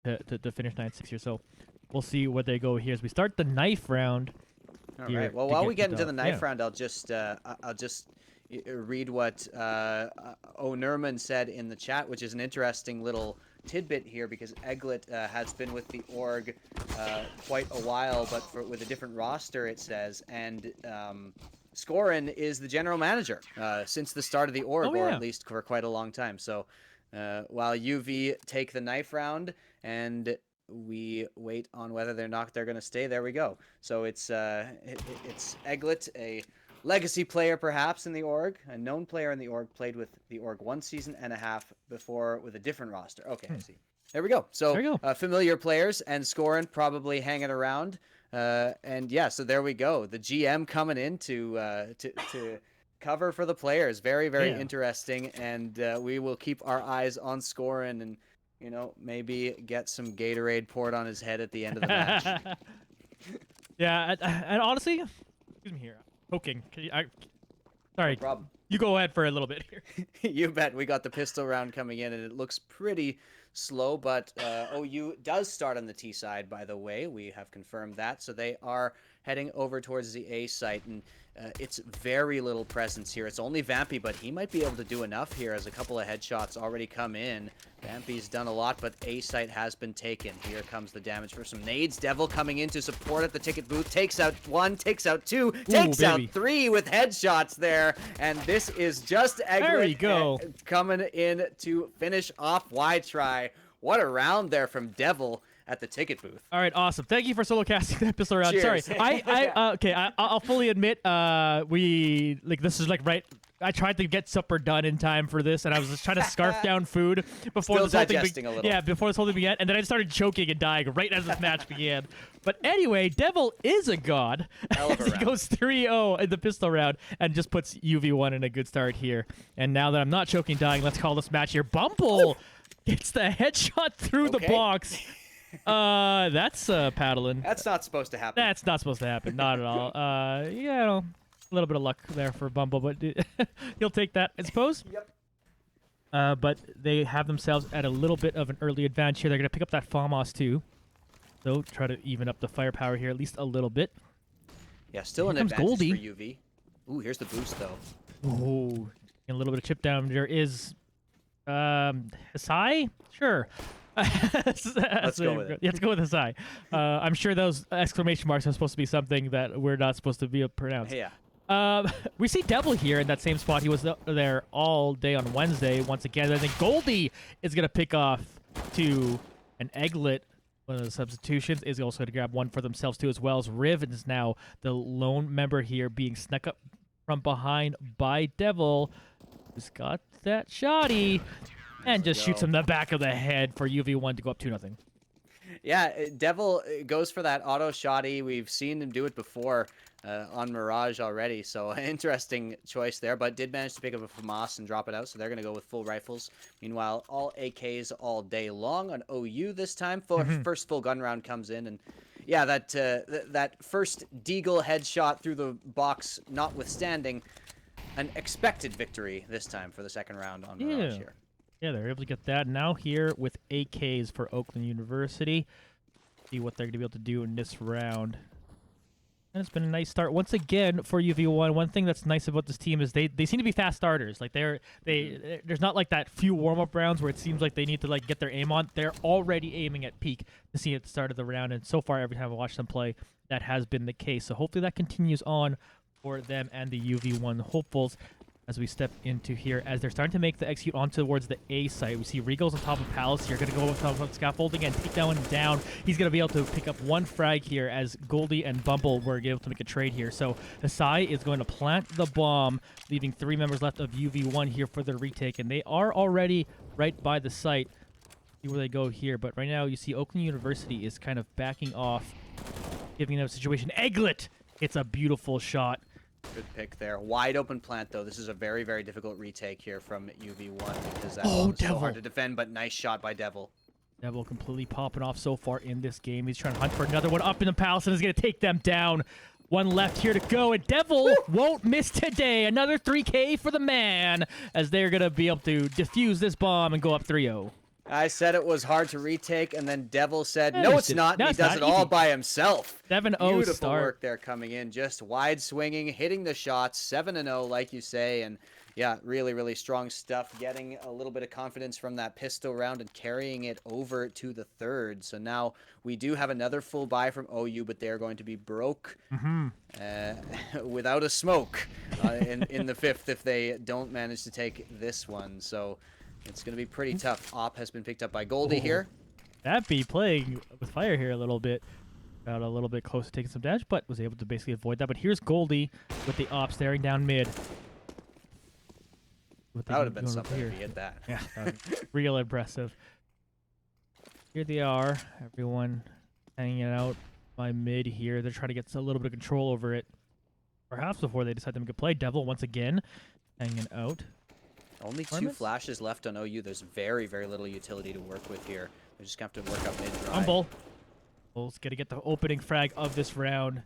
to finish 9-6 here. So we'll see what they go here as we start the knife round. All here right. Well, to while we get the into the knife yeah. round, I'll just read what O'Nerman said in the chat, which is an interesting little tidbit here because Eglet has been with the org quite a while, but with a different roster, it says, and Scorin is the general manager since the start of the org, Oh, or yeah. at least for quite a long time. So while UV take the knife round and we wait on whether they're going to stay, there we go. So it's Eglet, a legacy player perhaps in the org, a known player in the org, played with the org 1 season and a half before with a different roster. Okay, I see. There we go. So There you go. familiar players and Scorin probably hanging around. And yeah, so there we go. The GM coming in to cover for the players. Very, very interesting. And we will keep our eyes on Scorin and, you know, maybe get some Gatorade poured on his head at the end of the match. Yeah, and honestly, excuse me here. Poking. Sorry. No problem. You go ahead for a little bit here. You bet. We got the pistol round coming in, and it looks pretty slow, but OU does start on the T side, by the way. We have confirmed that. So they are heading over towards the A site, and it's very little presence here. It's only Vampy, but he might be able to do enough here as a couple of headshots already come in. Vampy's done a lot, but A site has been taken. Here comes the damage for some nades. Devil coming in to support at the ticket booth. Takes out 1, takes out 2, takes out 3 with headshots there. And this is just Eglet There we go. coming in to finish off Y-Try. What a round there from Devil at the ticket booth. All right, awesome. Thank you for solo casting that pistol round. Cheers. Sorry, I'll fully admit, this is like right. I tried to get supper done in time for this, and I was just trying to scarf down food before Still this whole digesting a little. Yeah, before this whole thing began, and then I started choking and dying right as this match began. But anyway, Devil is a god. Hell of a He round. goes 3-0 in the pistol round and just puts UV1 in a good start here. And now that I'm not choking, dying, let's call this match here. Bumble gets the headshot through the Okay. box. That's paddling. That's not supposed to happen. That's not supposed to happen. Not at all. Yeah, a little bit of luck there for Bumble, but he'll take that, I suppose. Yep. But they have themselves at a little bit of an early advantage here. They're going to pick up that FAMAS too. So try to even up the firepower here at least a little bit. Yeah, still Here an comes advantage Goldie. for UV. Ooh, here's the boost, though. Ooh, and a little bit of chip down. There is Hasai? Sure. Let's go with it. Yeah, let's go with Hasai. I'm sure those exclamation marks are supposed to be something that we're not supposed to be pronounced. Yeah. We see Devil here in that same spot. He was there all day on Wednesday. Once again, I think Goldie is going to pick off to an Eglet. One of the substitutions is also going to grab one for themselves too, as well as Riv is now the lone member here being snuck up from behind by Devil, who's got that shotty and just shoots him in the back of the head for UV1 to go up 2-0. Yeah, Devil goes for that auto shotty. We've seen him do it before on Mirage already, so interesting choice there, but did manage to pick up a FAMAS and drop it out, so they're going to go with full rifles. Meanwhile, all AKs all day long on OU this time. First full gun round comes in, and yeah, that first Deagle headshot through the box notwithstanding, an expected victory this time for the second round on Mirage here. Yeah, they're able to get that. Now here with AKs for Oakland University. See what they're going to be able to do in this round. And it's been a nice start once again for UV1. One thing that's nice about this team is they seem to be fast starters. Like there's not like that few warm-up rounds where it seems like they need to like get their aim on. They're already aiming at peak to see at the start of the round. And so far, every time I watch them play, that has been the case. So hopefully that continues on for them and the UV1 hopefuls as we step into here, as they're starting to make the execute on towards the A site. We see Regal's on top of Palace here, going to go on top of scaffolding and take that one down. He's going to be able to pick up one frag here as Goldie and Bumble were able to make a trade here. So Hasai is going to plant the bomb, leaving 3 members left of UV1 here for the retake, and they are already right by the site. See where they go here, but right now you see Oakland University is kind of backing off, giving them a situation. Eglet hits a beautiful shot. Good pick there. Wide open plant, though. This is a very, very difficult retake here from UV1 because that's so hard to defend, but nice shot by Devil. Devil completely popping off so far in this game. He's trying to hunt for another one up in the palace and is going to take them down. One left here to go, and Devil won't miss today. Another 3K for the man as they're going to be able to defuse this bomb and go up 3-0. I said it was hard to retake, and then Devil said, Yeah, no, he it's did. not. No, And he it's does not. it all Easy. by himself. 7-0 Beautiful start. work there coming in. Just wide swinging, hitting the shots. 7-0, like you say. And yeah, really, really strong stuff. Getting a little bit of confidence from that pistol round and carrying it over to the third. So now we do have another full buy from OU, but they're going to be broke without a smoke in the fifth if they don't manage to take this one. So it's going to be pretty tough. Op has been picked up by Goldie here. Vampy playing with fire here a little bit. Got a little bit close to taking some damage, but was able to basically avoid that. But here's Goldie with the op staring down mid. That would have been something if he hit that. Yeah, real impressive. Here they are. Everyone hanging out by mid here. They're trying to get a little bit of control over it. Perhaps before they decide to make a play. Devil once again hanging out. Only 2 flashes left on OU. There's very, very little utility to work with here. They're just going to have to work up mid-dry. Rumble. Bull's going to get the opening frag of this round.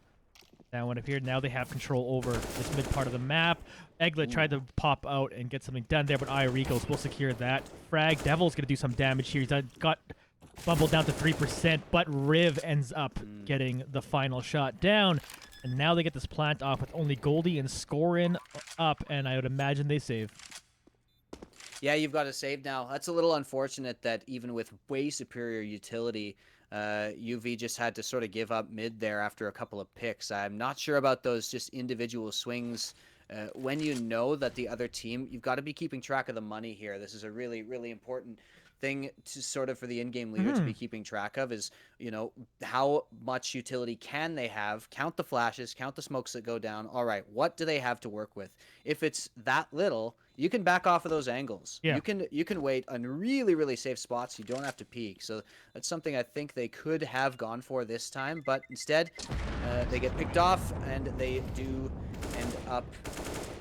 That one appeared. Now they have control over this mid part of the map. Egglet tried to pop out and get something done there, but Iarico's will secure that frag. Devil's going to do some damage here. He's got Bumble down to 3%, but Riv ends up getting the final shot down. And now they get this plant off with only Goldie and Scorin up, and I would imagine they save. Yeah, you've got to save now. That's a little unfortunate that even with way superior utility, UV just had to sort of give up mid there after a couple of picks. I'm not sure about those just individual swings. When you know that the other team, you've got to be keeping track of the money here. This is a really, really important thing to sort of for the in-game leader to be keeping track of is, you know, how much utility can they have? Count the flashes, count the smokes that go down. All right, what do they have to work with? If it's that little, you can back off of those angles. Yeah. You can wait on really, really safe spots. You don't have to peek. So that's something I think they could have gone for this time, but instead they get picked off and they do end up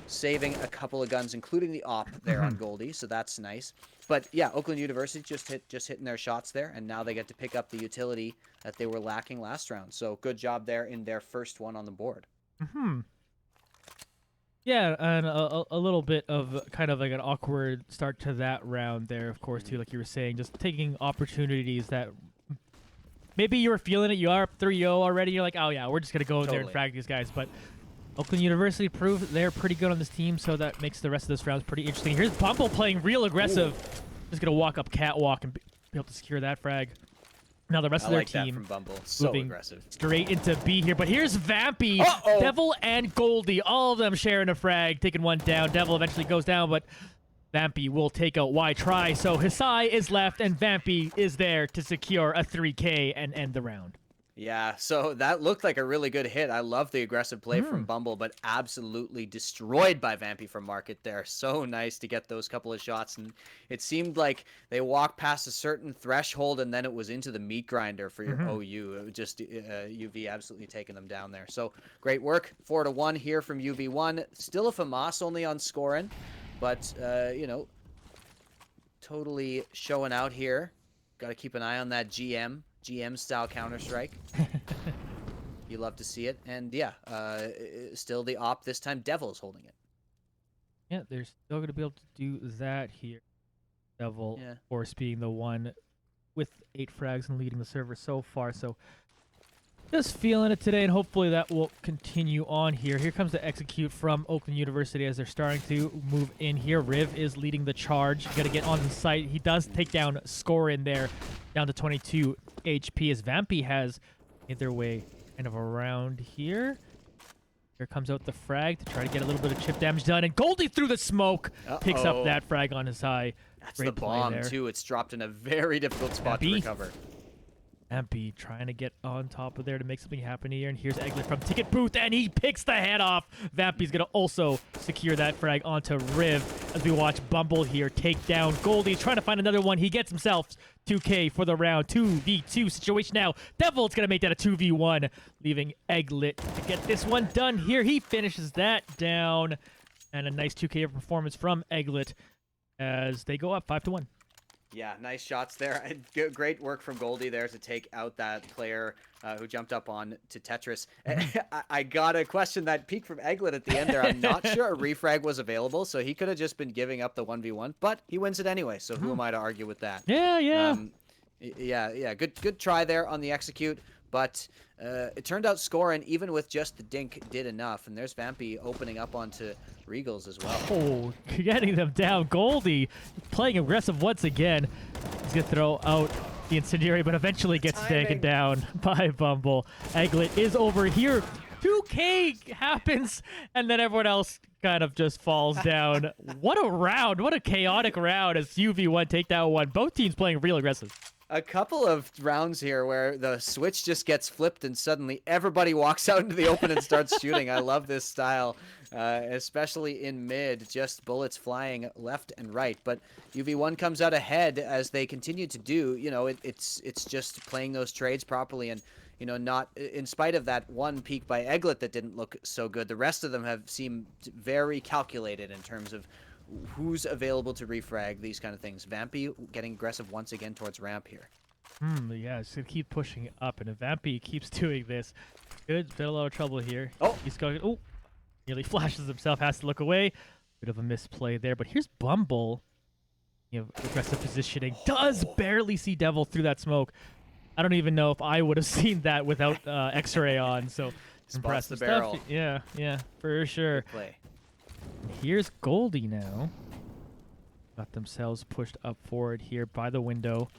saving a couple of guns, including the op there on Goldie. So that's nice. But yeah, Oakland University just hitting their shots there, and now they get to pick up the utility that they were lacking last round. So good job there in their first one on the board. Yeah, and a little bit of kind of like an awkward start to that round there, of course, too, like you were saying, just taking opportunities that maybe you were feeling it. You are up 3-0 already. You're like, oh, yeah, we're just going to go in there and frag these guys. But Oakland University proved they're pretty good on this team, so that makes the rest of this round pretty interesting. Here's Bumble playing real aggressive. Just going to walk up catwalk and be able to secure that frag. Now the rest of their team from Bumble. So moving aggressive. Straight into B here. But here's Vampy, Devil, and Goldie. All of them sharing a frag, taking one down. Devil eventually goes down, but Vampy will take out Y try. So Hisai is left, and Vampy is there to secure a 3K and end the round. Yeah, so that looked like a really good hit. I love the aggressive play from Bumble, but absolutely destroyed by Vampy from Market there. So nice to get those couple of shots, and it seemed like they walked past a certain threshold, and then it was into the meat grinder for your OU. It was just UV absolutely taking them down there. So great work. 4-1 here from UV1. Still a FAMAS only on scoring, but, you know, totally showing out here. Got to keep an eye on that GM-style Counter-Strike. You love to see it. And, yeah, still the op this time. Devil's holding it. Yeah, they're still going to be able to do that here. Devil, of course, being the one with 8 frags and leading the server so far. So just feeling it today, and hopefully that will continue on here. Here comes the execute from Oakland University as they're starting to move in here. Riv is leading the charge. Got to get on the site. He does take down Score in there, down to 22 HP as Vampy has made their way kind of around here. Here comes out the frag to try to get a little bit of chip damage done, and Goldie through the smoke picks up that frag on his high. That's Great the bomb, there. too. It's dropped in a very difficult spot to recover. Vampy trying to get on top of there to make something happen here. And here's Egglet from Ticket Booth, and he picks the head off. Vampy's going to also secure that frag onto Riv as we watch Bumble here take down Goldie. Trying to find another one. He gets himself 2K for the round. 2v2 situation now. Devil's going to make that a 2v1, leaving Egglet to get this one done here. He finishes that down. And a nice 2K performance from Egglet as they go up 5-1. Yeah, nice shots there. Great work from Goldie there to take out that player who jumped up on to Tetris. I got a question that peaked from Egglet at the end there. I'm not sure a refrag was available, so he could have just been giving up the 1v1, but he wins it anyway, so who am I to argue with that? Yeah, yeah. Yeah. Good try there on the execute, but it turned out scoring, even with just the dink, did enough. And there's Vampy opening up onto Regals as well. Oh, getting them down. Goldie playing aggressive once again. He's going to throw out the incendiary, but eventually gets taken down by Bumble. Egglet is over here. 2K happens, and then everyone else kind of just falls down. What a round. What a chaotic round as UV1 take that one. Both teams playing real aggressive. A couple of rounds here where the switch just gets flipped and suddenly everybody walks out into the open and starts shooting. I love this style, especially in mid, just bullets flying left and right. But UV1 comes out ahead as they continue to do. You know, it's just playing those trades properly and, you know, not in spite of that one peak by Egglet that didn't look so good. The rest of them have seemed very calculated in terms of who's available to refrag, these kind of things. Vampy getting aggressive once again towards ramp here. Yeah, it's going to keep pushing up, and if Vampy keeps doing this, bit a lot of trouble here. Oh! He's going, nearly flashes himself, has to look away. Bit of a misplay there, but here's Bumble. You know, aggressive positioning. Does barely see Devil through that smoke. I don't even know if I would have seen that without X-ray on, so impressive the barrel. stuff. Yeah, for sure. Good play. Here's Goldie now. Got themselves pushed up forward here by the window.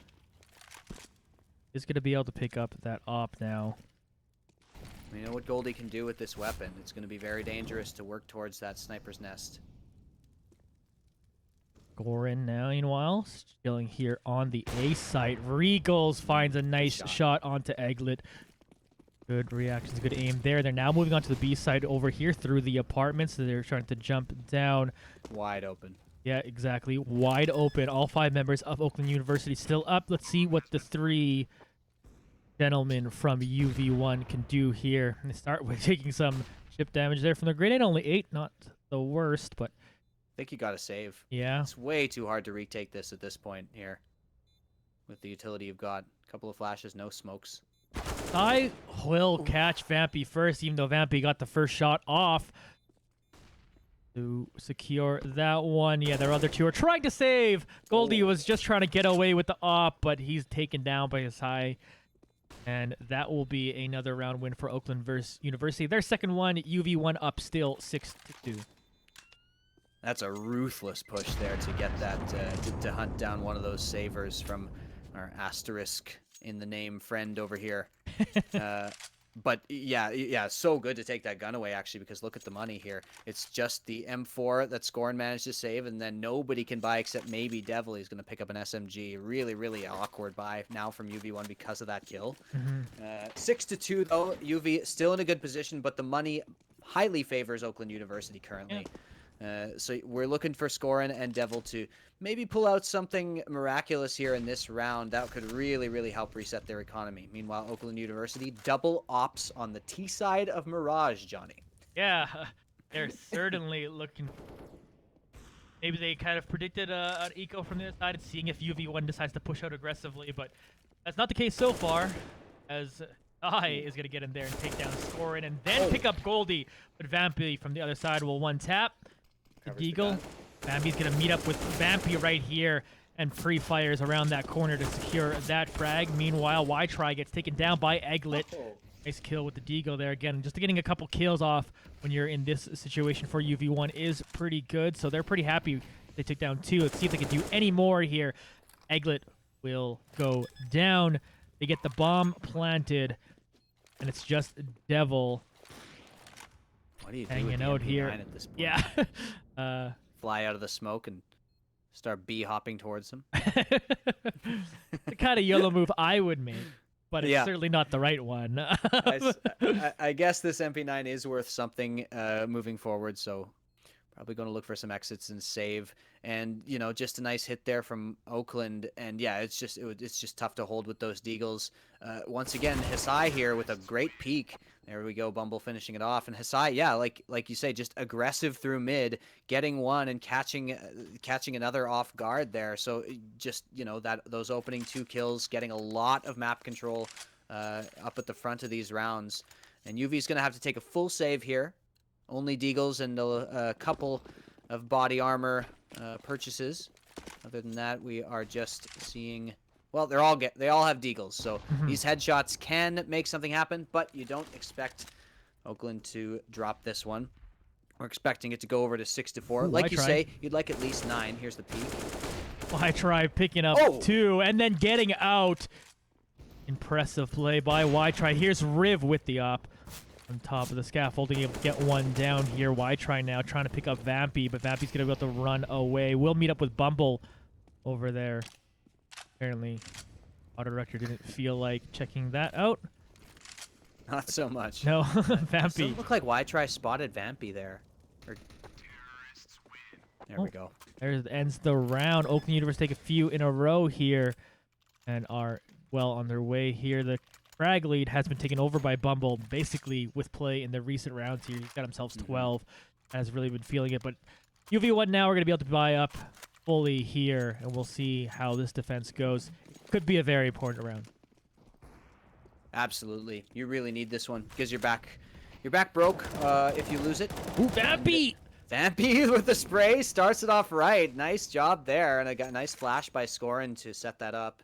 Is going to be able to pick up that op now. We know what Goldie can do with this weapon. It's going to be very dangerous to work towards that sniper's nest. Gorin now, meanwhile, chilling here on the A site. Regals finds a nice shot onto Egglet. Good reactions, good aim there. They're now moving on to the B side over here through the apartments. So they're trying to jump down. Wide open. Yeah, exactly. Wide open. All 5 members of Oakland University still up. Let's see what the 3 gentlemen from UV1 can do here. And they start with taking some chip damage there from the grenade. Only 8, not the worst, but I think you got to save. yeah. It's way too hard to retake this at this point here. With the utility you've got. A couple of flashes, no smokes. I will catch Vampy first, even though Vampy got the first shot off to secure that one. Yeah, their other 2 are trying to save. Goldie was just trying to get away with the op, but he's taken down by his high. And that will be another round win for Oakland versus University. Their second one, UV1 up still 6-2. That's a ruthless push there to get that, to hunt down one of those savers from our asterisk in the name friend over here. But yeah, so good to take that gun away, actually, because look at the money here. It's just the M4 that Scorn managed to save, and then nobody can buy except maybe Devil. He's going to pick up an SMG. Really, really awkward buy now from UV1 because of that kill. 6-2, though. UV still in a good position, but the money highly favors Oakland University currently. So we're looking for Scorin and Devil to maybe pull out something miraculous here in this round. That could really, really help reset their economy. Meanwhile, Oakland University, double ops on the T side of Mirage, Johnny. Yeah, they're certainly looking. Maybe they kind of predicted an eco from the other side, seeing if UV1 decides to push out aggressively, but that's not the case so far, as I is going to get in there and take down Scorin and then pick up Goldie. But Vampy from the other side will one tap. The Deagle. Vampy's going to meet up with Vampy right here and pre-fires around that corner to secure that frag. Meanwhile, Y-Try gets taken down by Egglet. Nice kill with the Deagle there. Again, just getting a couple kills off when you're in this situation for UV1 is pretty good. So they're pretty happy they took down 2. Let's see if they can do any more here. Egglet will go down. They get the bomb planted, and it's just Devil What do you do hanging with the out MP9 here. at this point? Yeah. Fly out of the smoke and start hopping towards them. The kind of YOLO move I would make, but it's Yeah. certainly not the right one. I guess this MP9 is worth something moving forward, so Probably going to look for some exits and save. And, you know, just a nice hit there from Oakland. And yeah, it's just tough to hold with those deagles. Once again, Hisai here with a great peek. There we go, Bumble finishing it off. And Hisai, yeah, like you say, just aggressive through mid, getting one and catching another off guard there. So just, you know, those opening 2 kills, getting a lot of map control up at the front of these rounds. And UV's going to have to take a full save here. Only deagles and a couple of body armor purchases. Other than that, we are just seeing. Well, they all have deagles, so these headshots can make something happen. But you don't expect Oakland to drop this one. We're expecting it to go over to 6-4. Ooh, like you say, you'd like at least 9. Here's the peak. I try picking up 2 and then getting out. Impressive play by Y-Try. Here's Riv with the op. On top of the scaffolding, able to get one down here. Y-Try now trying to pick up Vampy, but Vampy's going to be able to run away. We'll meet up with Bumble over there. Apparently, auto director didn't feel like checking that out. Not so much. No, Vampy. Doesn't look like Y-Try spotted Vampy there. There we go. There ends the round. Oakland University take a few in a row here and are well on their way here. The frag lead has been taken over by Bumble, basically with play in the recent rounds here. He's got himself 12, has really been feeling it. But UV1 now, we're going to be able to buy up fully here, and we'll see how this defense goes. Could be a very important round. Absolutely. You really need this one because you're back broke if you lose it. Ooh, Vampy! Vampy with the spray starts it off right. Nice job there, and I got a nice flash by Scorin to set that up.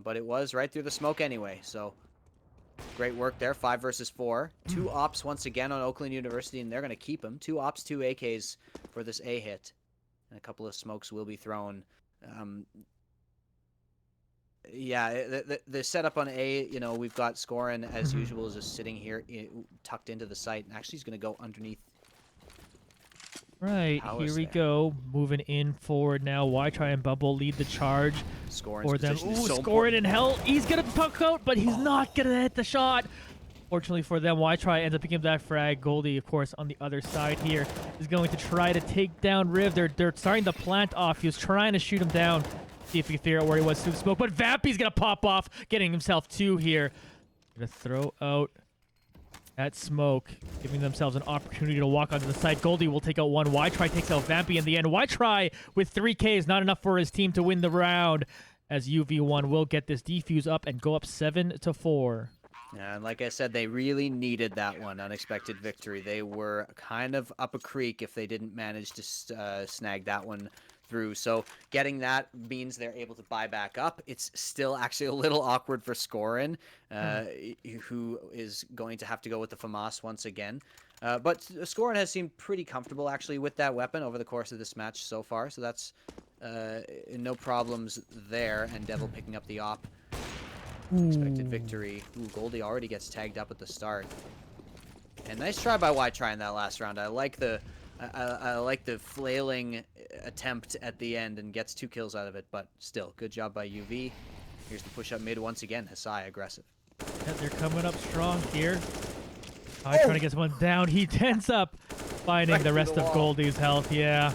But it was right through the smoke anyway, so great work there. 5 versus 4. 2 ops once again on Oakland University, and they're going to keep them. 2 ops, 2 AKs for this A hit. And a couple of smokes will be thrown. Yeah, the setup on A, you know, we've got Scorin, as usual, is just sitting here tucked into the site. And actually, he's going to go underneath. Right, here we go. Moving in forward now. Y-Try and Bumble lead the charge for them. Ooh, Scorin in hell. He's going to puck out, but he's not going to hit the shot. Fortunately for them, Y-Try ends up picking up that frag. Goldie, of course, on the other side here, is going to try to take down Riv. They're starting to plant off. He was trying to shoot him down. See if he can figure out where he was through the smoke. But Vampy's going to pop off, getting himself 2 here. Going to throw out that smoke, giving themselves an opportunity to walk onto the side. Goldie will take out 1. Y-Try takes out Vampy in the end. Y-Try with 3 Ks, not enough for his team to win the round, as UV1 will get this defuse up and go up 7-4. Yeah, and like I said, they really needed that one unexpected victory. They were kind of up a creek if they didn't manage to snag that one through. So getting that means they're able to buy back up. It's still actually a little awkward for Scorin, who is going to have to go with the FAMAS once again. But Scorin has seemed pretty comfortable actually with that weapon over the course of this match so far. So that's no problems there. And Devil picking up the op. Expected victory. Ooh, Goldie already gets tagged up at the start. And nice try by Y-Try in that last round. I like the flailing attempt at the end and gets 2 kills out of it, but still, good job by UV. Here's the push up mid once again. Hisai aggressive. Yeah, they're coming up strong here. Trying to get one down. He ends up finding the rest of Goldie's health. Yeah.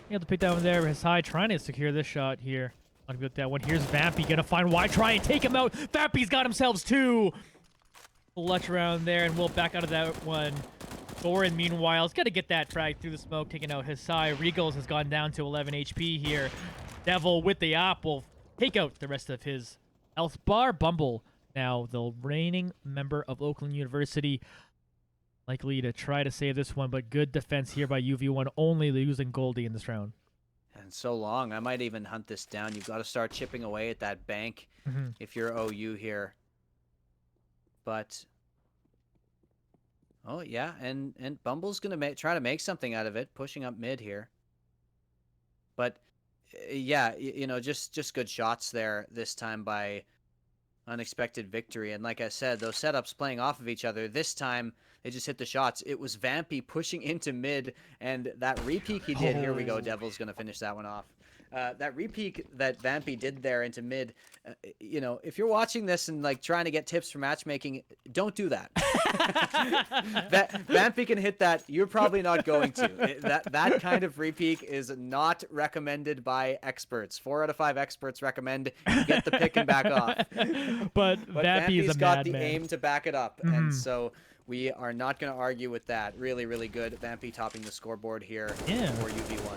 You have to pick that one there. Hisai trying to secure this shot here. Not good that one. Here's Vampy gonna find Y-Try and take him out. Vampy's got himself 2. Clutch around there, and we'll back out of that one. Thorin, meanwhile, is gonna get that frag through the smoke, taking out Hisai. Regals has gone down to 11 HP here. Devil with the op will take out the rest of his health bar. Bumble, now the reigning member of Oakland University, likely to try to save this one, but good defense here by UV1, only losing Goldie in this round. And so long. I might even hunt this down. You've got to start chipping away at that bank if you're OU here. But oh yeah, and Bumble's gonna try to make something out of it, pushing up mid here. But yeah, you know, just good shots there this time by unexpected victory. And like I said, those setups playing off of each other. This time they just hit the shots. It was Vampy pushing into mid, and that repeat he did. Here we go. Devil's gonna finish that one off. that repeat that Vampy did there into mid, you know, if you're watching this and like trying to get tips for matchmaking, don't do that. Vampy can hit that. You're probably not going to. That kind of repeat is not recommended by experts. 4 out of 5 experts recommend you get the pick and back off. But Vampy's got madman. the aim to back it up, and so we are not going to argue with that. Really, really good. Vampy topping the scoreboard here for UV1.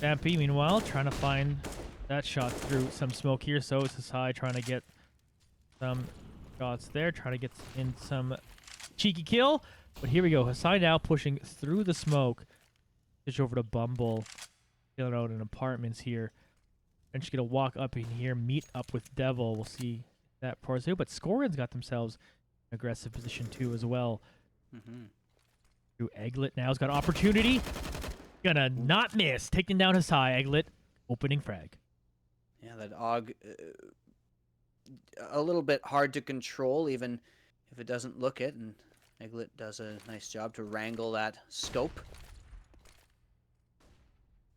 Vampy, meanwhile, trying to find that shot through some smoke here. So is Hasai trying to get some shots there, trying to get in some cheeky kill. But here we go. Hasai now pushing through the smoke. Switch over to Bumble. Killing out in apartments here. And she's going to walk up in here, meet up with Devil. We'll see if that pours through. But Scorin's got themselves an aggressive position too as well. Through Egglet now has got opportunity. Gonna not miss. Taking down Hasai. Egglet opening frag. Yeah, that AUG a little bit hard to control, even if it doesn't look it. And Egglet does a nice job to wrangle that scope.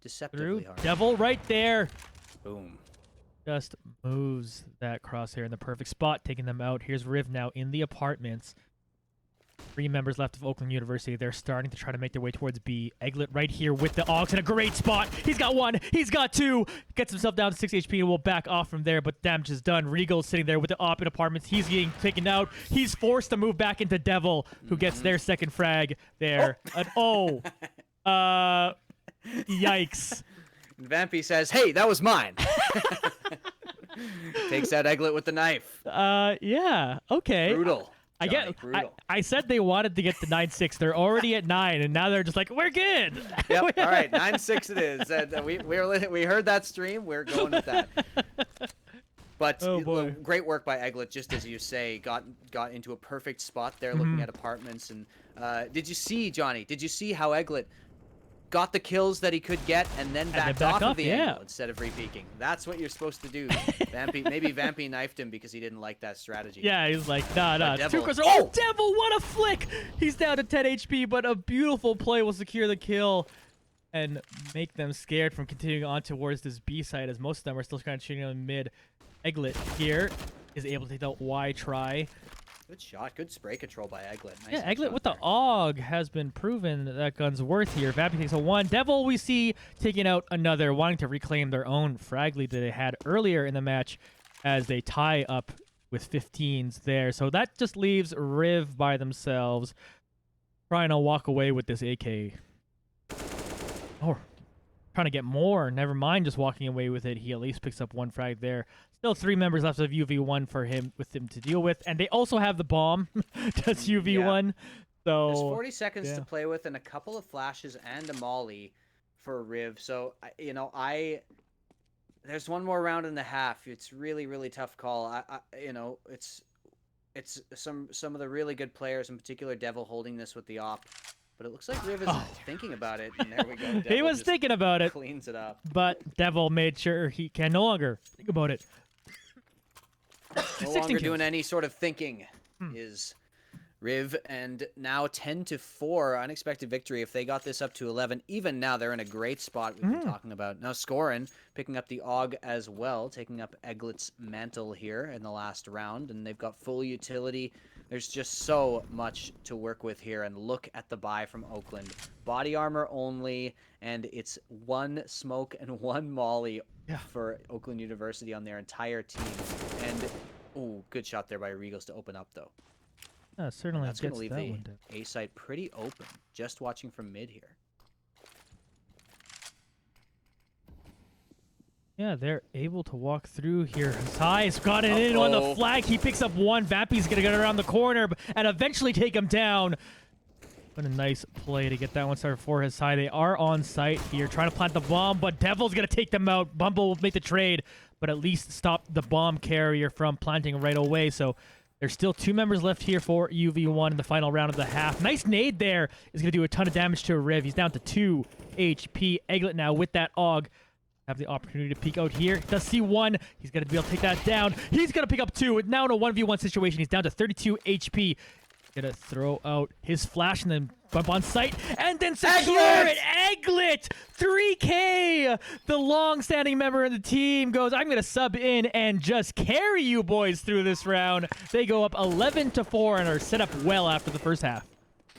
Deceptively hard. Devil right there. Boom. Just moves that crosshair in the perfect spot, taking them out. Here's Riv now in the apartments. 3 members left of Oakland University. They're starting to try to make their way towards B. Egglet right here with the AUGs in a great spot. He's got 1. He's got 2. Gets himself down to 6 HP and will back off from there, but damage is done. Regal's sitting there with the op in apartments. He's getting taken out. He's forced to move back into Devil, who gets their second frag there. Yikes. And Vampy says, "Hey, that was mine." Takes out Egglet with the knife. Yeah. Okay. Brutal. I said they wanted to get to 9-6. They're already at 9, and now they're just like, we're good. Yep. All right, 9-6 it is. And we heard that stream. We're going with that. But great work by Egglet, just as you say, got into a perfect spot there, looking at apartments. And did you see, Johnny? Did you see how Egglet got the kills that he could get and then backed off of the angle instead of re-peeking? That's what you're supposed to do. Maybe Vampy knifed him because he didn't like that strategy. Yeah, he's like, nah. Devil. Oh, Devil, what a flick! He's down to 10 HP, but a beautiful play will secure the kill and make them scared from continuing on towards this B side, as most of them are still kind of shooting on mid. Egglet here is able to take out Y try. Good shot. Good spray control by Egglet. Nice Egglet with the AUG has been proven that gun's worth here. Vampy takes a 1. Devil, we see taking out another, wanting to reclaim their own frag lead that they had earlier in the match as they tie up with 15s there. So that just leaves Riv by themselves, trying to walk away with this AK. Oh, trying to get more. Never mind just walking away with it. He at least picks up 1 frag there. Still 3 members left of UV1 for him to deal with, and they also have the bomb. That's UV1. Yeah. So there's 40 seconds to play with, and a couple of flashes and a molly for Riv. So there's 1 more round and a half. It's really, really tough call. It's some of the really good players, in particular Devil, holding this with the op. But it looks like Riv is thinking about it, and there we go. Devil he was thinking about it. Cleans it up. But Devil made sure he can no longer think about it. No longer doing any sort of thinking is Riv, and now 10-4, unexpected victory. If they got this up to 11, even now they're in a great spot. We've been talking about now. Scorin picking up the AUG as well, taking up Egglet's mantle here in the last round, and they've got full utility. There's just so much to work with here, and look at the buy from Oakland. Body armor only, and it's 1 smoke and 1 molly for Oakland University on their entire team. And good shot there by Regals to open up though. Certainly that's going to leave the one A side pretty open. Just watching from mid here. Yeah, they're able to walk through here. Hasai's got it in on the flag. He picks up 1. Vampy's going to get around the corner and eventually take him down. What a nice play to get that one started for Hasai. They are on site here, trying to plant the bomb, but Devil's going to take them out. Bumble will make the trade, but at least stop the bomb carrier from planting right away. So there's still 2 members left here for UV1 in the final round of the half. Nice nade there. Is going to do a ton of damage to Riv. He's down to 2 HP. Egglet now with that AUG. Have the opportunity to peek out here. Does see 1. He's going to be able to take that down. He's going to pick up 2. Now in a 1v1 situation. He's down to 32 HP. Gonna throw out his flash and then bump on sight and then secure it. Egglet 3K. The long-standing member of the team goes, I'm gonna sub in and just carry you boys through this round. They go up 11-4 and are set up well after the first half.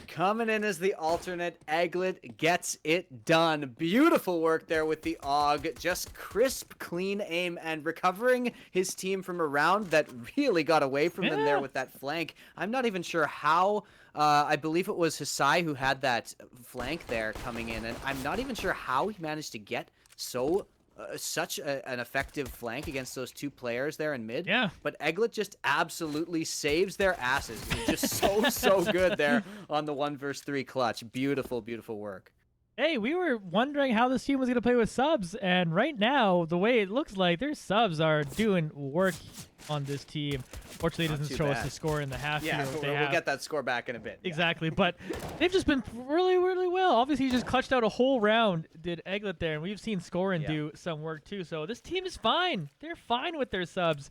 Coming in as the alternate, Egglet gets it done. Beautiful work there with the AUG. Just crisp, clean aim and recovering his team from a round that really got away from them there with that flank. I'm not even sure how. I believe it was Hisai who had that flank there coming in, and I'm not even sure how he managed to get such an effective flank against those two players there in mid. Yeah. But Egglet just absolutely saves their asses. It's just so good there on the 1v3 clutch. Beautiful, beautiful work. Hey, we were wondering how this team was going to play with subs, and right now, the way it looks like, their subs are doing work on this team. Fortunately, it doesn't show us the score in the half Yeah, here. we'll get that score back in a bit. Exactly, but they've just been really, really well. Obviously, he just clutched out a whole round, did Egglet there, and we've seen Scorin do some work too. So this team is fine. They're fine with their subs.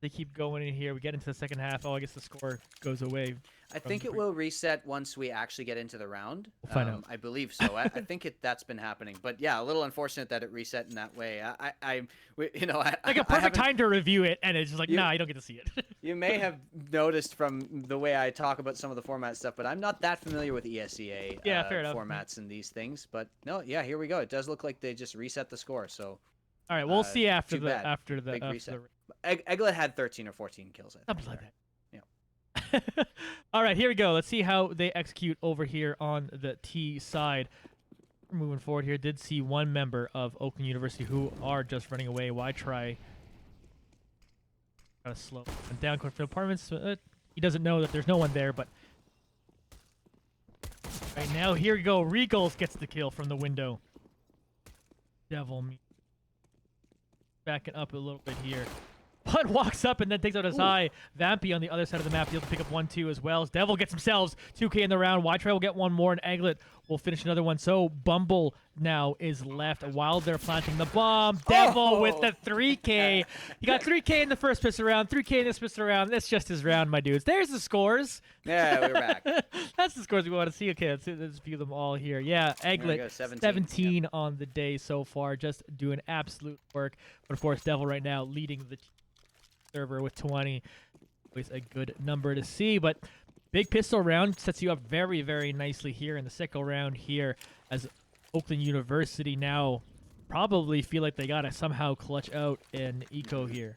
They keep going in here. We get into the second half. Oh, I guess the score goes away. I think it will reset once we actually get into the round. We'll find out. I believe so. I think that's been happening. But yeah, a little unfortunate that it reset in that way. Like a perfect time to review it, and it's just like, nah, you don't get to see it. You may have noticed from the way I talk about some of the format stuff, but I'm not that familiar with ESEA fair enough. formats and these things. But no, yeah, here we go. It does look like they just reset the score. So all right, we'll see after the big reset. Egglet had 13 or 14 kills. Something like that. All right, here we go. Let's see how they execute over here on the T side. We're moving forward here. Did see one member of Oakland University who are just running away. Why try? Gotta slow down for apartments. He doesn't know that there's no one there, but right now, here we go. Regals gets the kill from the window. Devil backing up a little bit here. Bud walks up and then takes out his eye. Vampy on the other side of the map, he'll pick up 1-2 as well. Devil gets themselves 2K in the round. Y-Try will get one more, and Egglet will finish another one. So Bumble now is left while they're planting the bomb. Devil with the 3K. He got 3K in the first pistol round, 3K in this pistol round. That's just his round, my dudes. There's the scores. Yeah, we're back. That's the scores we want to see. Okay, let's view them all here. Yeah, Egglet, 17 on the day so far. Just doing absolute work. But, of course, Devil right now leading the server with 20. Always a good number to see, but big pistol round sets you up very, very nicely here in the second round here as Oakland University now probably feel like they gotta somehow clutch out an eco here.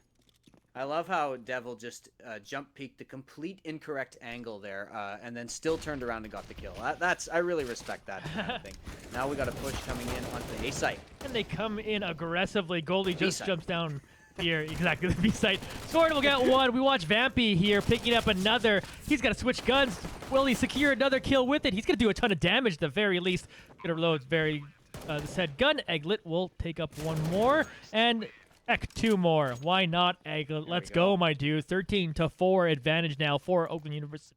I love how Devil just jump peeked the complete incorrect angle there, and then still turned around and got the kill. I really respect that kind of thing. Now we got a push coming in onto the A site. And they come in aggressively. Goldie just jumps down here, exactly, the B site. Sword will get one. We watch Vampy here picking up another. He's got to switch guns. Will he secure another kill with it? He's going to do a ton of damage at the very least. Going to reload the said gun. Egglet will take up one more. And heck, two more. Why not, Egglet? Let's go, my dude. 13-4 advantage now for Oakland University.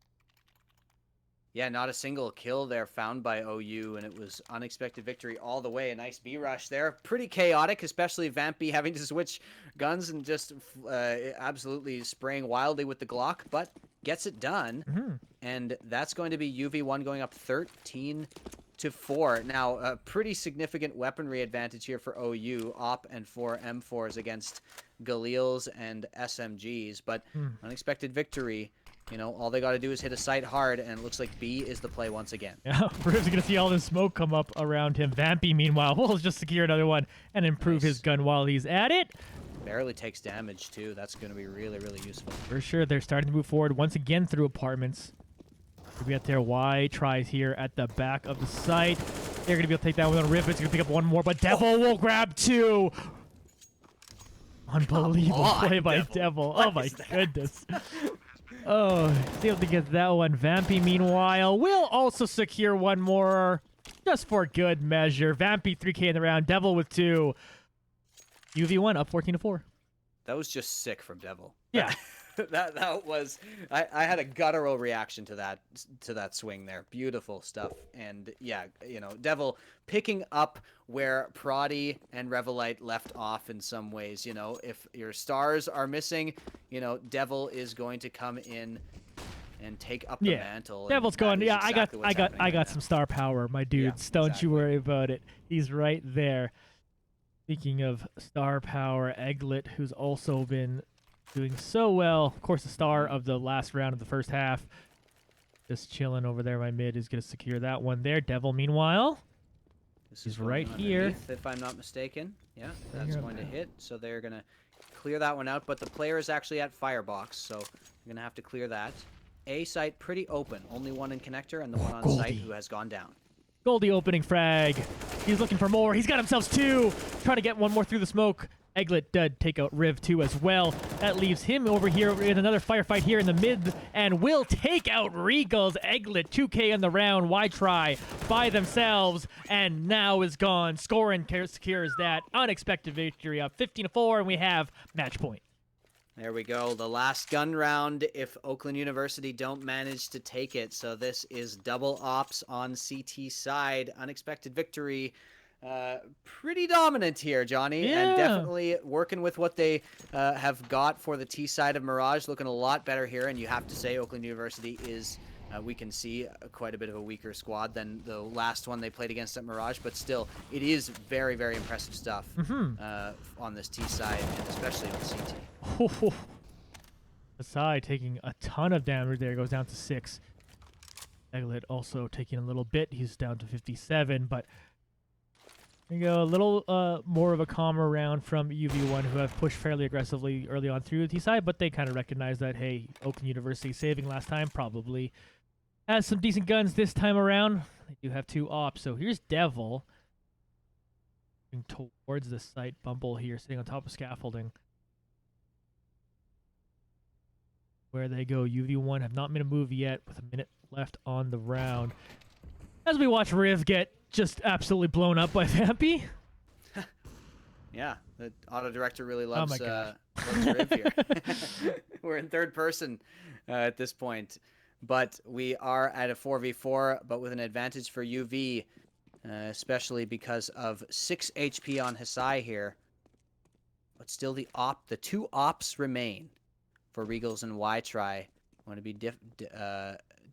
Yeah, not a single kill there found by OU, and it was unexpected victory all the way. A nice B rush there. Pretty chaotic, especially Vampy having to switch guns and just absolutely spraying wildly with the Glock, but gets it done. And that's going to be UV1 going up 13-4. Now, a pretty significant weaponry advantage here for OU, OP and 4 M4s against Galils and SMGs, but unexpected victory. You know, all they got to do is hit a site hard, and it looks like B is the play once again. Yeah, Riv's going to see all this smoke come up around him. Vampy, meanwhile, will just secure another one and improve his gun while he's at it. Barely takes damage, too. That's going to be really, really useful. For sure. They're starting to move forward once again through apartments. We got their Y tries here at the back of the site. They're going to be able to take that one on Riv. It's going to pick up one more, but Devil will grab two. Unbelievable play by Devil. Oh, my goodness. Oh, he's able to get that one. Vampy, meanwhile, will also secure one more just for good measure. Vampy 3K in the round. Devil with 2. UV1 up 14-4. That was just sick from Devil. Yeah. that was I had a guttural reaction to that swing there. Beautiful stuff. And yeah, you know, Devil picking up where Proddy and Revelite left off in some ways. You know, if your stars are missing, you know, Devil is going to come in and take up the mantle. Devil's and going. that is Yeah, exactly what's happening right now. some star power, my dudes. Don't exactly. you worry about it. He's right there. Speaking of star power, Egglet, who's also been doing so well. Of course, the star of the last round of the first half. Just chilling over there. My mid is going to secure that one there. Devil, meanwhile, he's right here. If I'm not mistaken. Yeah, that's going to hit. So they're going to clear that one out. But the player is actually at Firebox, so you're going to have to clear that. A site pretty open. Only one in connector and the one on site who has gone down. Goldie opening frag. He's looking for more. He's got himself 2. Trying to get one more through the smoke. Egglet did take out Riv 2 as well. That leaves him over here in another firefight here in the mid and will take out Regal's. Egglet 2K in the round. Why try by themselves? And now is gone. Scoring secures that unexpected victory up 15-4, and we have match point. There we go. The last gun round if Oakland University don't manage to take it. So this is double ops on CT side. Unexpected victory. Pretty dominant here, Johnny. Yeah. And definitely working with what they have got for the T side of Mirage. Looking a lot better here. And you have to say Oakland University is, we can see quite a bit of a weaker squad than the last one they played against at Mirage. But still, it is very, very impressive stuff on this T side, and especially on CT. Asai taking a ton of damage there. Goes down to 6. Egglet also taking a little bit. He's down to 57, but there you go. A little more of a calmer round from UV1, who have pushed fairly aggressively early on through the T side, but they kind of recognize that, hey, Oakland University saving last time probably has some decent guns this time around. They do have 2 ops. So here's Devil towards the site. Bumble here sitting on top of scaffolding. Where they go. UV1 have not made a move yet with a minute left on the round. As we watch Riv get just absolutely blown up by Vampy. Yeah, the auto director really loves, loves Riv here. We're in third person at this point. But we are at a 4v4, but with an advantage for UV, especially because of 6 HP on Hisai here. But still the 2 ops remain. For Regals and Y-Try. Want to be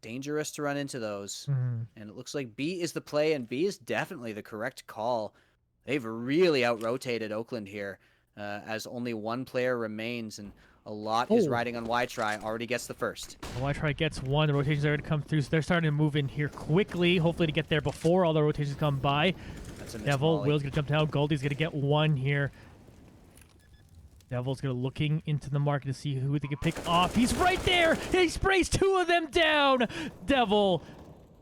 dangerous to run into those. And it looks like B is the play, and B is definitely the correct call. They've really out-rotated Oakland here, as only 1 player remains, and a lot is riding on Y-Try. Already gets the first. Y-Try gets 1. The rotations are going to come through, so they're starting to move in here quickly, hopefully to get there before all the rotations come by. That's a Devil, Will's going to jump down. Goldie's going to get 1 here. Devil's looking into the market to see who they can pick off. He's right there! He sprays 2 of them down! Devil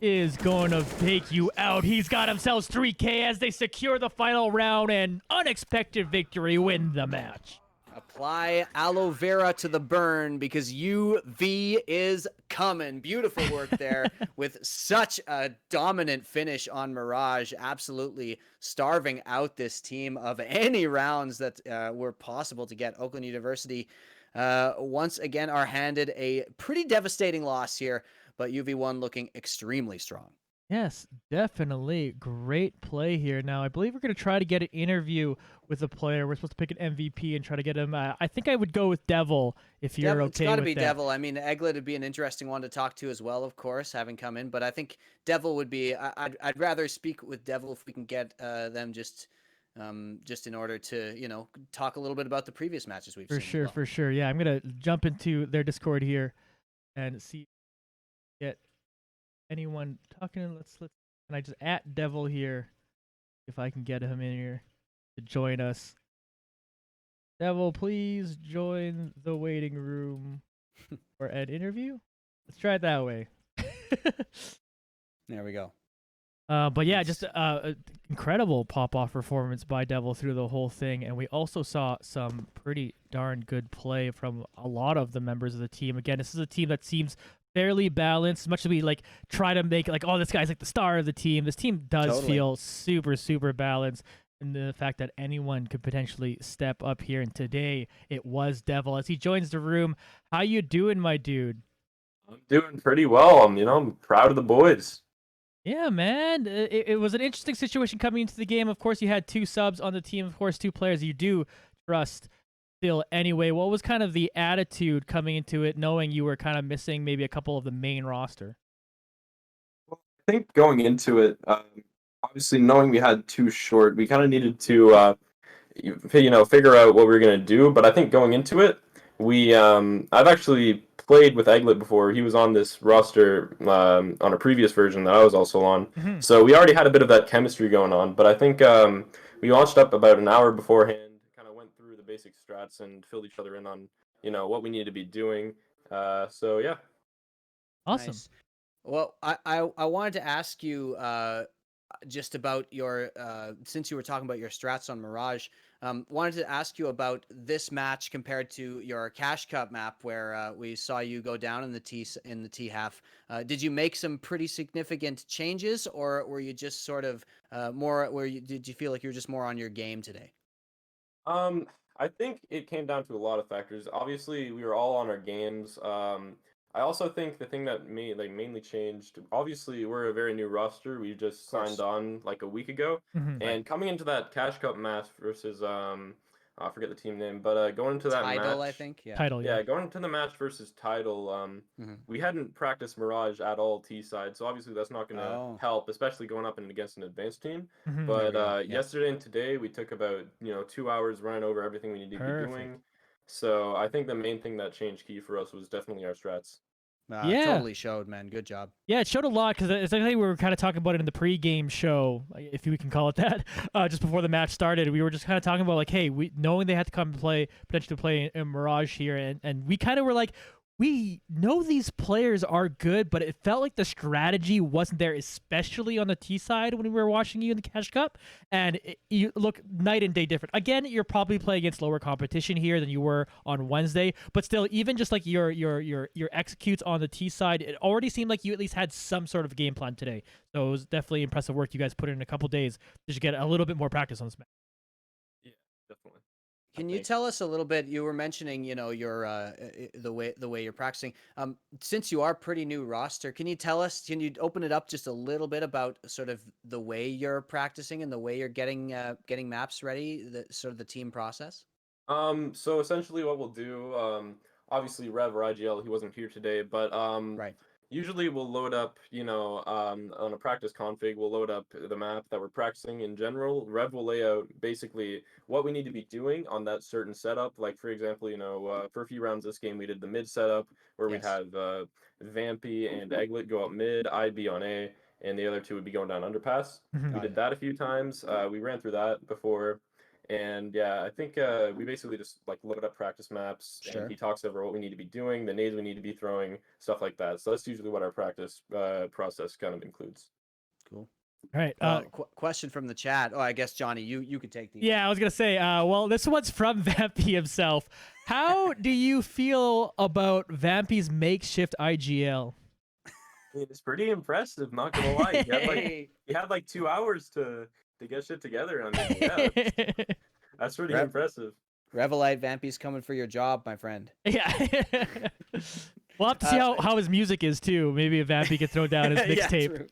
is going to take you out. He's got himself 3K as they secure the final round, and unexpected victory win the match. Apply aloe vera to the burn because UV is coming. Beautiful work there with such a dominant finish on Mirage. Absolutely starving out this team of any rounds that were possible to get. Oakland University once again are handed a pretty devastating loss here, but UV1 looking extremely strong. Yes, definitely. Great play here. Now, I believe we're going to try to get an interview with a player. We're supposed to pick an MVP and try to get him. I think I would go with Devil if you're okay with that. It's got to be Devil. I mean, Egglet would be an interesting one to talk to as well, of course, having come in. But I think Devil would be. I'd rather speak with Devil if we can get them just in order to talk a little bit about the previous matches we've seen. For sure. Yeah, I'm gonna jump into their Discord here and see get anyone talking. Let's can I just at Devil here if I can get him in here to join us. Devil, please join the waiting room for an interview. Let's try it that way. There we go. But yeah, just incredible pop-off performance by Devil through the whole thing, and we also saw some pretty darn good play from a lot of the members of the team. Again, this is a team that seems fairly balanced. As much as we try to make it oh, this guy's the star of the team, this team does feel super balanced. And the fact that anyone could potentially step up here, and today it was Devil as he joins the room. How you doing, my dude? I'm doing pretty well. I'm proud of the boys. Yeah, man. It was an interesting situation coming into the game. Of course, you had 2 subs on the team. Of course, 2 players you do trust. still anyway, what was kind of the attitude coming into it, knowing you were kind of missing maybe a couple of the main roster? Well, I think going into it, obviously knowing we had too short, we kind of needed to figure out what we were gonna do. But I think going into it, I've actually played with Eglet before. He was on this roster on a previous version that I was also on. Hmm. So we already had a bit of that chemistry going on. But I think we launched up about an hour beforehand, kind of went through the basic strats and filled each other in on what we needed to be doing. So yeah. Awesome. Nice. Well, I wanted to ask you just about your since you were talking about your strats on Mirage. Wanted to ask you about this match compared to your Cash Cup map, where we saw you go down in the T half. Did you make some pretty significant changes, or were you just sort of more? Did you feel like you were just more on your game today? Um, I think it came down to a lot of factors. Obviously, we were all on our games. I also think the thing that mainly changed. Obviously, we're a very new roster. We just Of signed course. on like a week ago, Hmm. Right. and coming into that Cash Cup match versus I forget the team name, but going into that Tidal, I match, think. Yeah. Title, yeah. yeah, going into the match versus Tidal, Hmm. we hadn't practiced Mirage at all T side, so obviously that's not gonna Oh, help, especially going up and against an advanced team. Hmm. there But we go. Yeah. yesterday and today, we took about 2 hours running over everything we need to be Perfect. doing. So I think the main thing that changed key for us was definitely our strats. Yeah. Totally showed, man. Good job. Yeah, it showed a lot because it's like we were kind of talking about it in the pregame show, if we can call it that, just before the match started. We were just kind of talking about like, hey, we knowing they had to come to play, potentially play in Mirage here, and we kind of were like, we know these players are good, but it felt like the strategy wasn't there, especially on the T side when we were watching you in the Cash Cup. And you look night and day different. Again, you're probably playing against lower competition here than you were on Wednesday, but still, even just like your executes on the T side, it already seemed like you at least had some sort of game plan today. So it was definitely impressive work you guys put in a couple days to just get a little bit more practice on this match. Yeah, definitely. I Can you think. tell us a little bit? You were mentioning, your the way you're practicing. Since you are pretty new roster, can you tell us? Can you open it up just a little bit about sort of the way you're practicing and the way you're getting maps ready, the sort of the team process? So essentially what we'll do, obviously Rev or IGL, he wasn't here today, but Right. usually we'll load up, on a practice config, we'll load up the map that we're practicing in general. Rev will lay out basically what we need to be doing on that certain setup. Like for example, for a few rounds this game, we did the mid setup where we'd Yes. have Vampy and Eglet go up mid, I'd be on A, and the other two would be going down underpass. We Got did it. that a few times. We ran through that before. And yeah, I think we basically just like load up practice maps, and Sure. he talks over what we need to be doing, the nades we need to be throwing, stuff like that. So that's usually what our practice process kind of includes. Cool. All right. Question from the chat. Oh, I guess Johnny, you could take these. Yeah, I was gonna say. Well, this one's from Vampy himself. How do you feel about Vampy's makeshift IGL? It's pretty impressive, not gonna lie. Hey, He had like 2 hours to get shit together. I mean, yeah, that's pretty Rev, impressive. Revelite Vampy's coming for your job, my friend. Yeah. We'll have to see Uh, how his music is too. Maybe if Vampy can throw down his yeah, mixtape.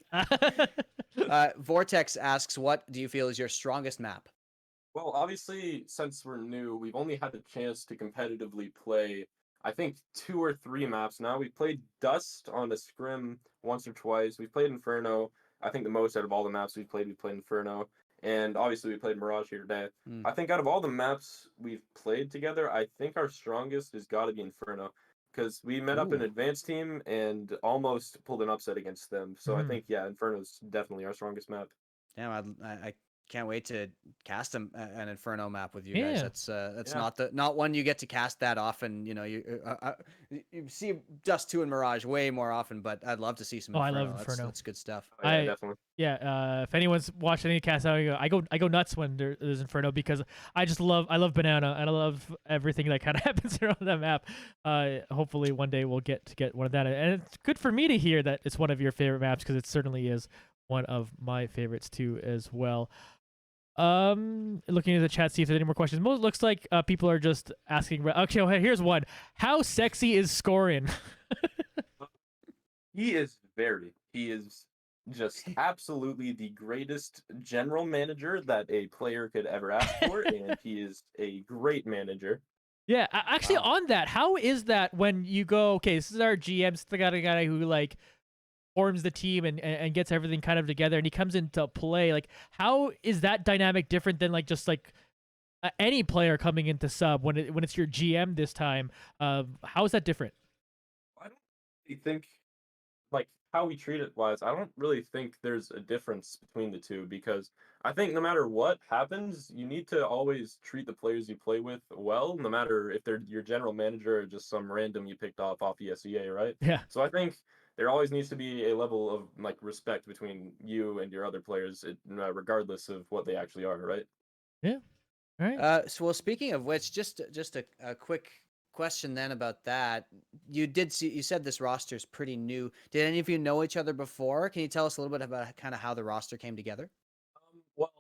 true. Vortex asks, "What do you feel is your strongest map?" Well, obviously, since we're new, we've only had the chance to competitively play, I think, 2 or 3 maps now. We played Dust on a scrim once or twice. We've played Inferno. I think the most out of all the maps we played Inferno. And obviously, we played Mirage here today. Hmm. I think out of all the maps we've played together, I think our strongest has got to be Inferno. Because we met up an Ooh. advanced team and almost pulled an upset against them. So I Mhm. think, yeah, Inferno's definitely our strongest map. Damn, I can't wait to cast an Inferno map with you guys. Yeah. That's Yeah. not one you get to cast that often. You see Dust 2 and Mirage way more often, but I'd love to see some Oh, I Inferno. love Inferno. That's good stuff. Oh, yeah, definitely. If anyone's watched any cast out, I go nuts when there's Inferno because I love Banana and I love everything that kind of happens around that map. Hopefully one day we'll get one of that, and it's good for me to hear that it's one of your favorite maps because it certainly is one of my favorites too as well. Looking at the chat, see if there's any more questions. Most looks like people are just asking. Okay, well, here's one. How sexy is Scorin? He is just absolutely the greatest general manager that a player could ever ask for, and he is a great manager. Yeah, actually, Wow. on that, how is that when you go? Okay, this is our GM, this is the guy who like forms the team and gets everything kind of together, and he comes into play. Like, how is that dynamic different than like just like any player coming into sub when it's your GM this time? How is that different? I don't really think like how we treat it wise, I don't really think there's a difference between the two because I think no matter what happens, you need to always treat the players you play with well, no matter if they're your general manager or just some random you picked off ESEA, right? Yeah. So I think there always needs to be a level of like respect between you and your other players, regardless of what they actually are, right? Yeah. All right. So, well, speaking of which, just a quick question then about that. You said this roster is pretty new. Did any of you know each other before? Can you tell us a little bit about kind of how the roster came together? Well,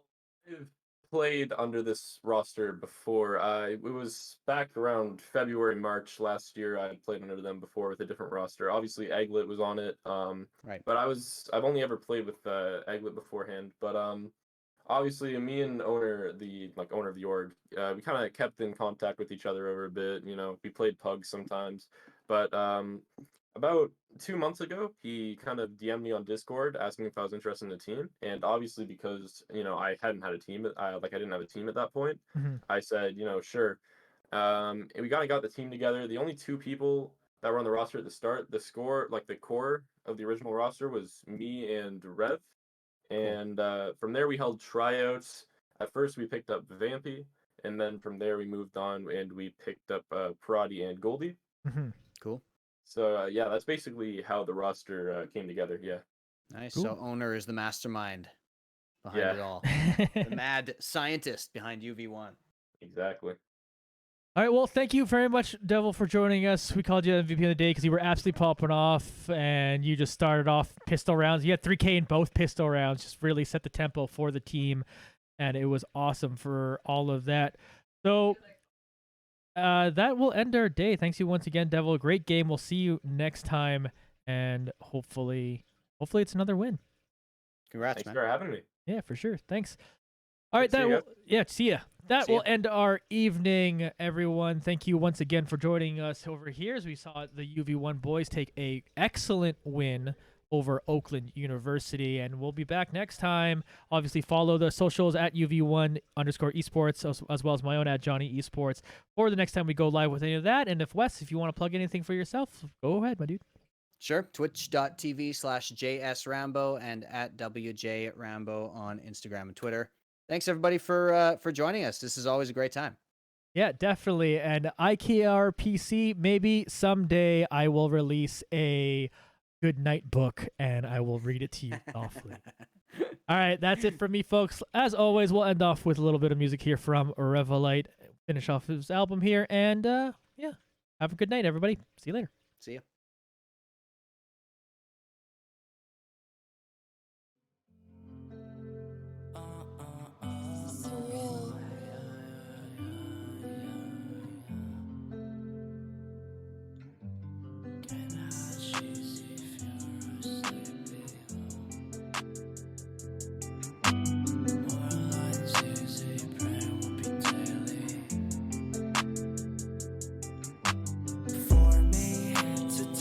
I've played under this roster before. It was back around February, March last year. I played under them before with a different roster. Obviously, Egglet was on it. Right. But I've only ever played with Egglet beforehand. But obviously, me and owner of the org, we kind of kept in contact with each other over a bit. You know, we played pugs sometimes. But about 2 months ago, he kind of DM'd me on Discord asking if I was interested in the team, and obviously because I hadn't had a team, I didn't have a team at that point. Mhm. I said, sure. And we kind of got the team together. The only two people that were on the roster at the start, the core of the original roster was me and Rev, Cool. and from there we held tryouts. At first we picked up Vampy, and then from there we moved on and we picked up Parati and Goldie. Mhm. Cool. So yeah, that's basically how the roster came together. Yeah. Nice. Cool. So owner is the mastermind behind Yeah. it all. The mad scientist behind UV1. Exactly. All right, well, thank you very much, Devil, for joining us. We called you MVP of the day because you were absolutely popping off, and you just started off pistol rounds. You had 3K in both pistol rounds, just really set the tempo for the team, and it was awesome for all of that. So that will end our day. Thanks you once again, Devil. Great game. We'll see you next time, and hopefully it's another win. Congrats, Thanks man. for having me. Yeah, for sure. Thanks. All right, See you see ya. That See will ya. end our evening, everyone. Thank you once again for joining us over here as we saw the UV1 boys take a excellent win over Oakland University, and we'll be back next time. Obviously, follow the socials at UV1_esports as well as my own at Jonny Esports for the next time we go live with any of that. And if Wes, if you want to plug anything for yourself, go ahead, my dude. Sure. Twitch.tv/JSRambo and at WJRambo on Instagram and Twitter. Thanks everybody for joining us. This is always a great time. Yeah, definitely. And IKRPC, maybe someday I will release a good night book and I will read it to you softly. All right, that's it for me, folks. As always, we'll end off with a little bit of music here from Revelite, finish off his album here, and yeah, have a good night, everybody. See you later. See ya. For me to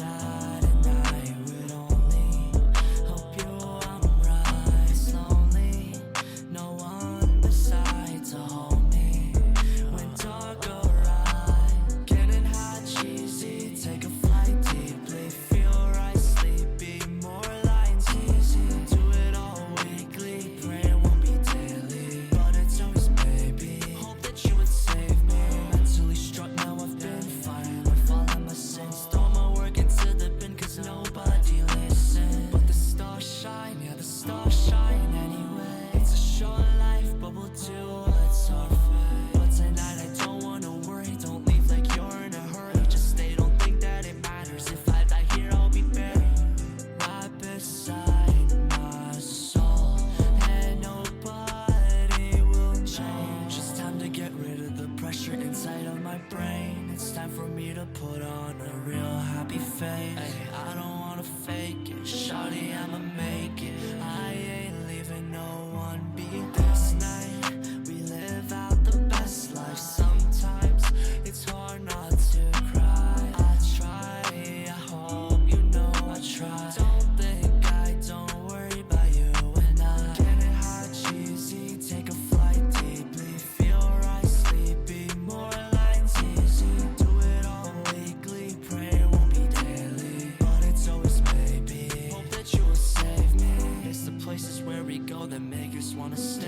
us wanna stay.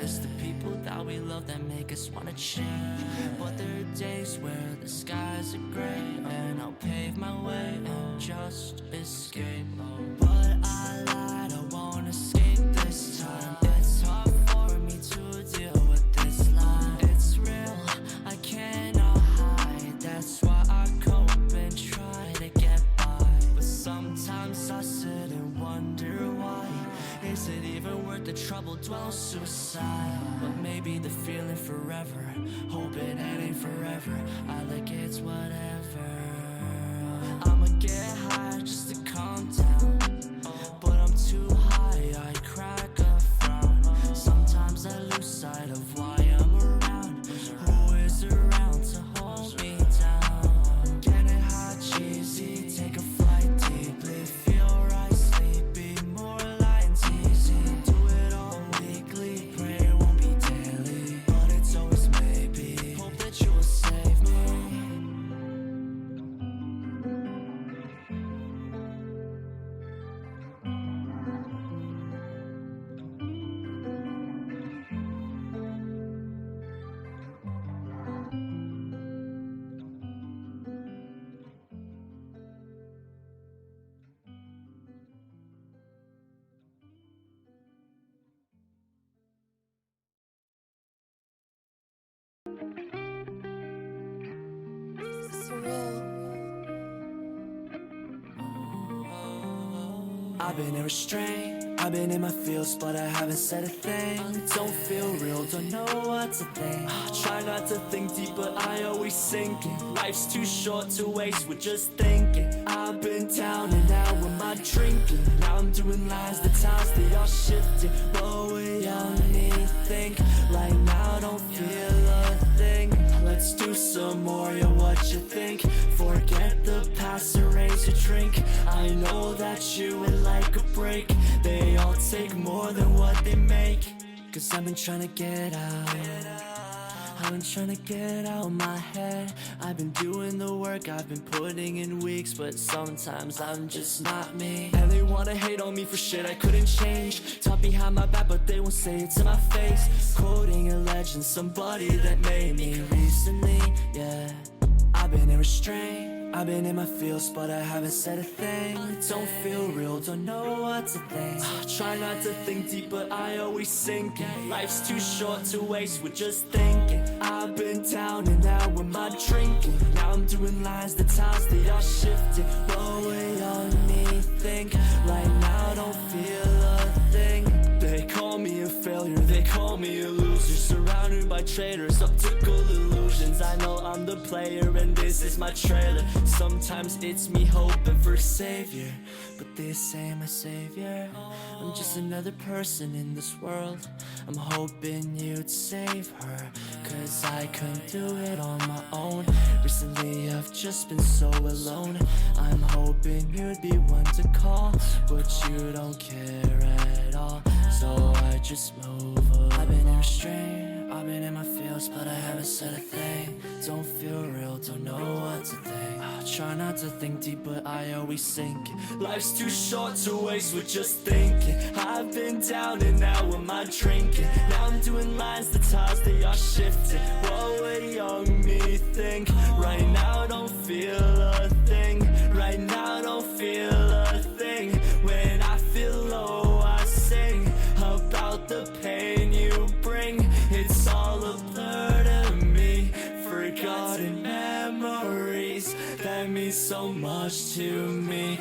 It's the people that we love that make us wanna change. But there are days where the skies are gray, and I'll pave my way and just escape. But I lied, I won't escape this time. It's hard for me to deal with this lie. It's real, I cannot hide. That's why I cope and try to get by. But sometimes I sit and wonder why. Is it even worth the trouble? Dwell suicide. But maybe the feeling forever. Hoping it ain't forever. I like it's whatever. I'ma get high just to calm down. But I'm too high, I crack a frown. Sometimes I lose sight of why I'm around. Who is around to hold me down? Get it hot, cheesy, take a flight deeply. Feel right, sleepy, more lines easy. Do it all weekly, pray it won't be daily. But it's always maybe, hope that you will save me. I've been in restraint, I've been in my feels, but I haven't said a thing. Don't feel real, don't know what to think. Try not to think deep, but I always sinking. Life's too short to waste with just thinking. I've been down and out with my drinking. Now I'm doing lines, the times they all shifting. What we all need think. Right now don't feel a thing. Let's do some more, yeah, what you think? Forget the past and raise a drink. I know that you would like a break. They all take more than what they make. Cause I've been trying to get out. I've been trying to get out my head. I've been doing the work, I've been putting in weeks, but sometimes I'm just not me. And they wanna hate on me for shit I couldn't change. Talk behind my back, but they won't say it to my face. Quoting a legend, somebody that made me recently, yeah. I've been in restraint, I've been in my feels, but I haven't said a thing. Don't feel real, don't know what to think. Try not to think deep, but I always sinking. Life's too short to waste with just thinking. I've been down and out with my drinking. Now I'm doing lines, the times they all shifting. What we all need think. Right now don't feel a thing. They call me a failure, they call me a loser. Surrounded by traitors, optical illusions. I know I'm the player and this is my trailer. Sometimes it's me hoping for a savior, but this ain't my savior. I'm just another person in this world. I'm hoping you'd save her, cause I couldn't do it on my own. Recently I've just been so alone. I'm hoping you'd be one to call, but you don't care at all, so I just move on. I've been in restraint, I've been in my feels, but I haven't said a thing. Don't feel real, don't know what to think. Try not to think deep, but I always sink. Life's too short to waste with just thinking. I've been down and out with my drinking. Now I'm doing lines, the times they are shifting. What would young me think? Right now don't feel a thing. Right now don't feel a thing. When I feel low I sing about the pain you bring. It's all a blur to me. Forgotten memories that mean so much to me.